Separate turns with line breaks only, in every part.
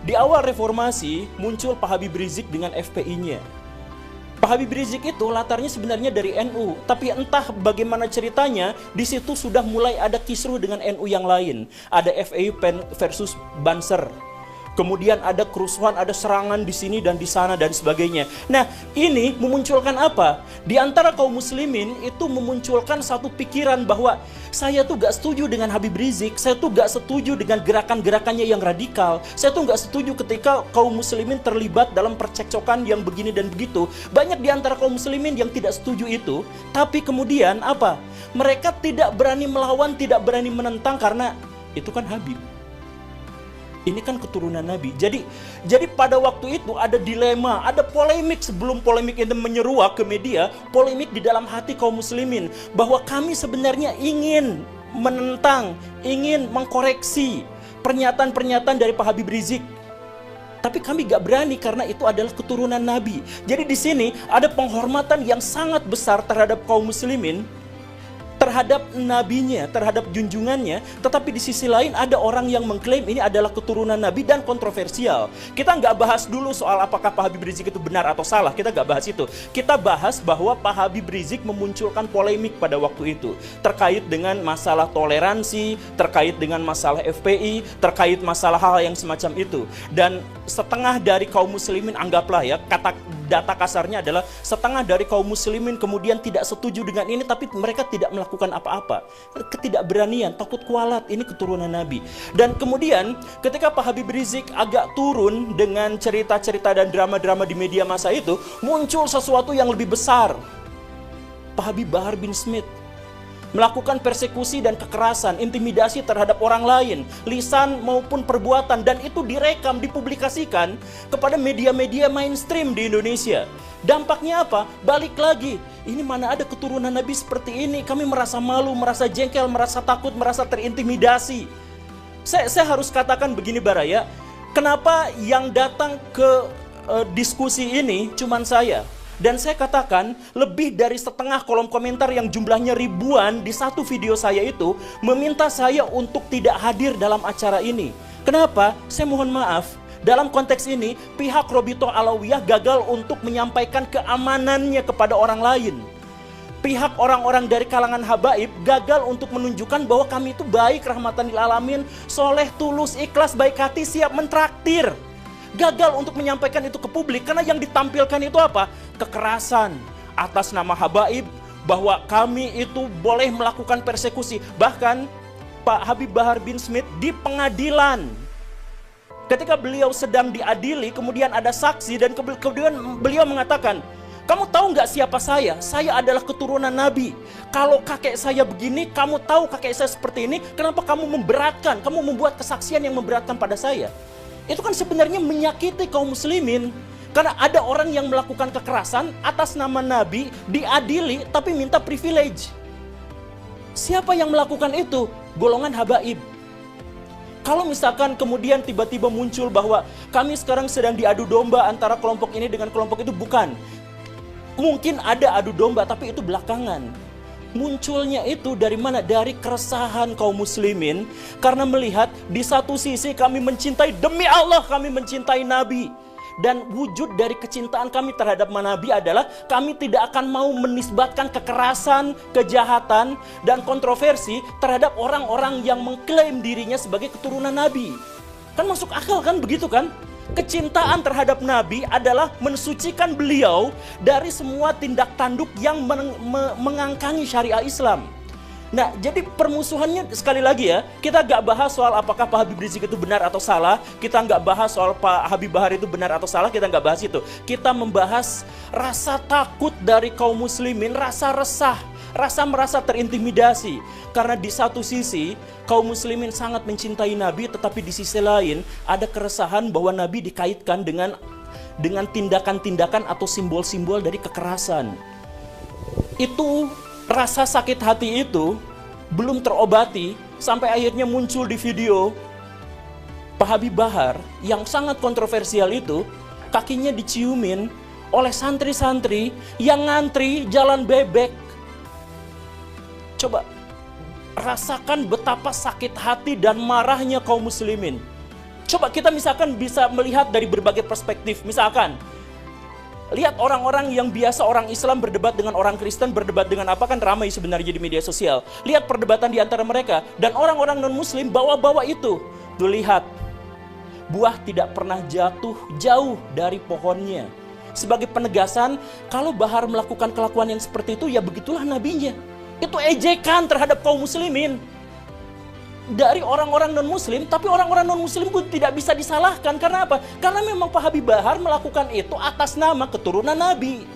Di awal reformasi muncul Pak Habib Rizik dengan FPI-nya. Pak Habib Rizik itu latarnya sebenarnya dari NU, tapi entah bagaimana ceritanya, di situ sudah mulai ada kisruh dengan NU yang lain. Ada FPI versus Banser. Kemudian ada kerusuhan, ada serangan di sini dan di sana dan sebagainya. Nah, ini memunculkan apa? Di antara kaum muslimin itu memunculkan satu pikiran bahwa saya tuh gak setuju dengan Habib Rizik, saya tuh gak setuju dengan gerakan-gerakannya yang radikal, saya tuh gak setuju ketika kaum muslimin terlibat dalam percekcokan yang begini dan begitu. Banyak di antara kaum muslimin yang tidak setuju itu, tapi kemudian apa? Mereka tidak berani melawan, tidak berani menentang karena itu kan Habib. Ini kan keturunan Nabi. Jadi pada waktu itu ada dilema, ada polemik sebelum polemik itu menyeruak ke media, polemik di dalam hati kaum muslimin bahwa kami sebenarnya ingin menentang, ingin mengkoreksi pernyataan-pernyataan dari Pak Habib Rizik. Tapi kami gak berani karena itu adalah keturunan Nabi. Jadi di sini ada penghormatan yang sangat besar terhadap kaum muslimin, terhadap nabinya, terhadap junjungannya. Tetapi di sisi lain ada orang yang mengklaim ini adalah keturunan Nabi dan kontroversial. Kita nggak bahas dulu soal apakah Pak Habib Rizik itu benar atau salah. Kita nggak bahas itu. Kita bahas bahwa Pak Habib Rizik memunculkan polemik pada waktu itu terkait dengan masalah toleransi, terkait dengan masalah FPI, terkait masalah hal yang semacam itu. Dan setengah dari kaum muslimin, anggaplah ya, data kasarnya adalah setengah dari kaum muslimin kemudian tidak setuju dengan ini, tapi mereka tidak melakukan apa-apa. Ketidakberanian, takut kualat, ini keturunan Nabi. Dan kemudian ketika Pak Habib Rizik agak turun dengan cerita-cerita dan drama-drama di media massa itu, muncul sesuatu yang lebih besar. Pak Habib Bahar bin Smith melakukan persekusi dan kekerasan, intimidasi terhadap orang lain, lisan maupun perbuatan, dan itu direkam, dipublikasikan kepada media-media mainstream di Indonesia. Dampaknya apa? Balik lagi, ini mana ada keturunan Nabi seperti ini? Kami merasa malu, merasa jengkel, merasa takut, merasa terintimidasi. Saya harus katakan begini Baraya, kenapa yang datang ke diskusi ini cuman saya? Dan saya katakan lebih dari setengah kolom komentar yang jumlahnya ribuan di satu video saya itu meminta saya untuk tidak hadir dalam acara ini. Kenapa? Saya mohon maaf. Dalam konteks ini pihak Robitoh Alawiyah gagal untuk menyampaikan keamanannya kepada orang lain. Pihak orang-orang dari kalangan habaib gagal untuk menunjukkan bahwa kami itu baik, rahmatan lil alamin, soleh, tulus, ikhlas, baik hati, siap mentraktir. Gagal untuk menyampaikan itu ke publik karena yang ditampilkan itu apa? Kekerasan atas nama habaib, bahwa kami itu boleh melakukan persekusi. Bahkan Pak Habib Bahar bin Smith di pengadilan, ketika beliau sedang diadili, kemudian ada saksi dan kemudian beliau mengatakan, kamu tahu nggak siapa saya? Saya adalah keturunan Nabi. Kalau kakek saya begini, kamu tahu kakek saya seperti ini, kenapa kamu memberatkan? Kamu membuat kesaksian yang memberatkan pada saya. Itu kan sebenarnya menyakiti kaum muslimin. Karena ada orang yang melakukan kekerasan atas nama Nabi, diadili tapi minta privilege. Siapa yang melakukan itu? Golongan habaib. Kalau misalkan kemudian tiba-tiba muncul bahwa kami sekarang sedang diadu domba antara kelompok ini dengan kelompok itu, bukan. Mungkin ada adu domba tapi itu belakangan. Munculnya itu dari mana? Dari keresahan kaum muslimin karena melihat di satu sisi kami mencintai, demi Allah kami mencintai Nabi, dan wujud dari kecintaan kami terhadap Nabi adalah kami tidak akan mau menisbatkan kekerasan, kejahatan, dan kontroversi terhadap orang-orang yang mengklaim dirinya sebagai keturunan Nabi. Kan masuk akal kan, begitu kan? Kecintaan terhadap Nabi adalah mensucikan beliau dari semua tindak tanduk yang mengangkangi syariah Islam. Nah, jadi permusuhannya sekali lagi ya, kita gak bahas soal apakah Pak Habib Rizik itu benar atau salah, kita gak bahas soal Pak Habib Bahar itu benar atau salah, kita gak bahas itu. Kita membahas rasa takut dari kaum muslimin, rasa resah, rasa merasa terintimidasi. Karena di satu sisi kaum muslimin sangat mencintai Nabi, tetapi di sisi lain ada keresahan bahwa Nabi dikaitkan dengan tindakan-tindakan atau simbol-simbol dari kekerasan. Itu rasa sakit hati itu belum terobati sampai akhirnya muncul di video Pak Habib Bahar yang sangat kontroversial itu, kakinya diciumin oleh santri-santri yang ngantri jalan bebek. Coba rasakan betapa sakit hati dan marahnya kaum muslimin. Coba kita misalkan bisa melihat dari berbagai perspektif. Misalkan, lihat orang-orang yang biasa orang Islam berdebat dengan orang Kristen, berdebat dengan apa, kan ramai sebenarnya di media sosial. Lihat perdebatan di antara mereka. Dan orang-orang non-muslim bawa-bawa itu. Tuh lihat, buah tidak pernah jatuh jauh dari pohonnya. Sebagai penegasan, kalau Bahar melakukan kelakuan yang seperti itu, ya begitulah nabinya. Itu ejekan terhadap kaum muslimin. Dari orang-orang non-muslim, tapi orang-orang non-muslim pun tidak bisa disalahkan. Karena apa? Karena memang Pak Habib Bahar melakukan itu atas nama keturunan Nabi.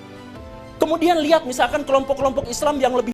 Kemudian lihat misalkan kelompok-kelompok Islam yang lebih